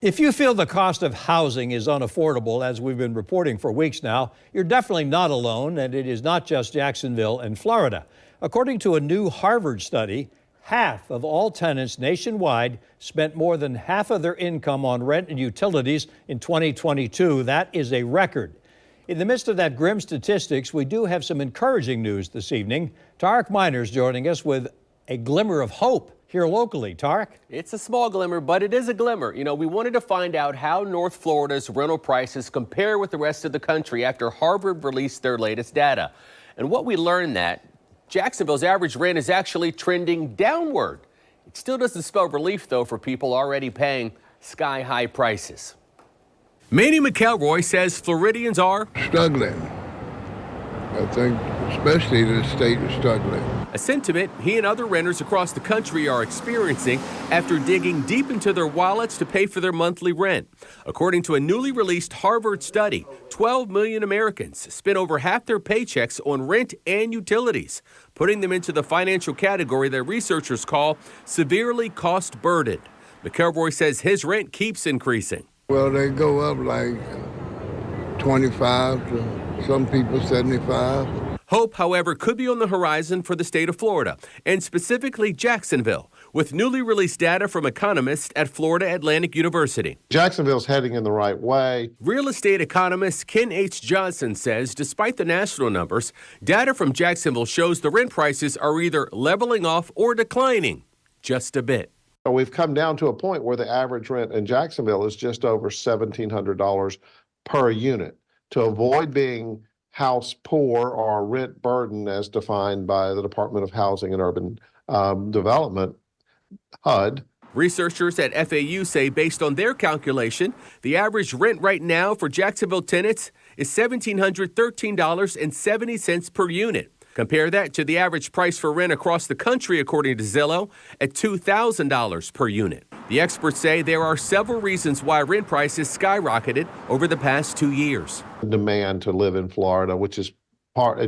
If you feel the cost of housing is unaffordable, as we've been reporting for weeks now, you're definitely not alone, and it is not just Jacksonville and Florida. According to a new Harvard study, half of all tenants nationwide spent more than half of their income on rent and utilities in 2022. That is a record. In the midst of that grim statistics, we do have some encouraging news this evening. Tarek Miner's joining us with a glimmer of hope here locally. Tarek? It's a small glimmer, but it is a glimmer. You know, we wanted to find out how North Florida's rental prices compare with the rest of the country after Harvard released their latest data. And what we learned that Jacksonville's average rent is actually trending downward. It still doesn't spell relief, though, for people already paying sky-high prices. Manny McElroy says Floridians are struggling. I think especially the state is struggling. A sentiment he and other renters across the country are experiencing after digging deep into their wallets to pay for their monthly rent. According to a newly released Harvard study, 12 million Americans spent over half their paychecks on rent and utilities, putting them into the financial category that researchers call severely cost-burdened. McElroy says his rent keeps increasing. Well, they go up like 25 to some people 75. Hope, however, could be on the horizon for the state of Florida, and specifically Jacksonville, with newly released data from economists at Florida Atlantic University. Jacksonville's heading in the right way. Real estate economist Ken H. Johnson says despite the national numbers, data from Jacksonville shows the rent prices are either leveling off or declining just a bit. We've come down to a point where the average rent in Jacksonville is just over $1,700 per unit. To avoid being house poor or rent burden as defined by the Department of Housing and Urban Development, HUD. Researchers at FAU say based on their calculation, the average rent right now for Jacksonville tenants is $1,713.70 per unit. Compare that to the average price for rent across the country, according to Zillow, at $2,000 per unit. The experts say there are several reasons why rent prices skyrocketed over the past 2 years. Demand to live in Florida, which is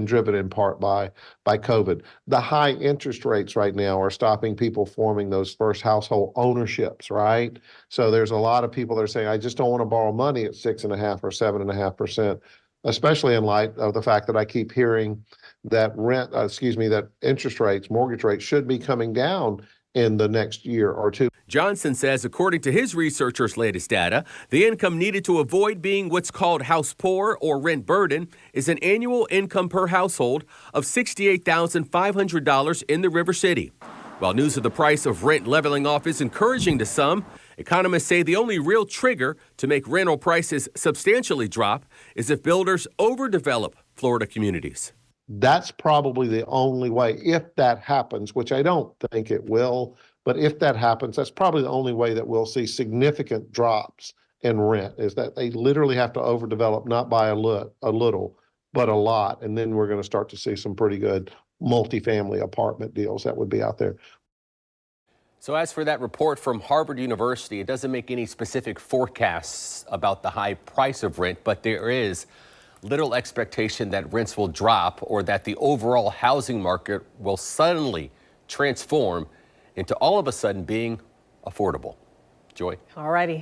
driven in part by COVID. The high interest rates right now are stopping people forming those first household ownerships, right? So there's a lot of people that are saying, I just don't want to borrow money at 6.5% or 7.5%, especially in light of the fact that I keep hearing that that interest rates, mortgage rates should be coming down in the next year or two. Johnson says, according to his researchers' latest data, the income needed to avoid being what's called house poor or rent burden is an annual income per household of $68,500 in the River City. While news of the price of rent leveling off is encouraging to some, economists say the only real trigger to make rental prices substantially drop is if builders overdevelop Florida communities. That's probably the only way, if that happens, which I don't think it will, but if that happens, that's probably the only way that we'll see significant drops in rent, is that they literally have to overdevelop, not by a little, but a lot. And then we're going to start to see some pretty good multifamily apartment deals that would be out there. So as for that report from Harvard University, it doesn't make any specific forecasts about the high price of rent, but there is little expectation that rents will drop or that the overall housing market will suddenly transform into all of a sudden being affordable. Joy. All righty.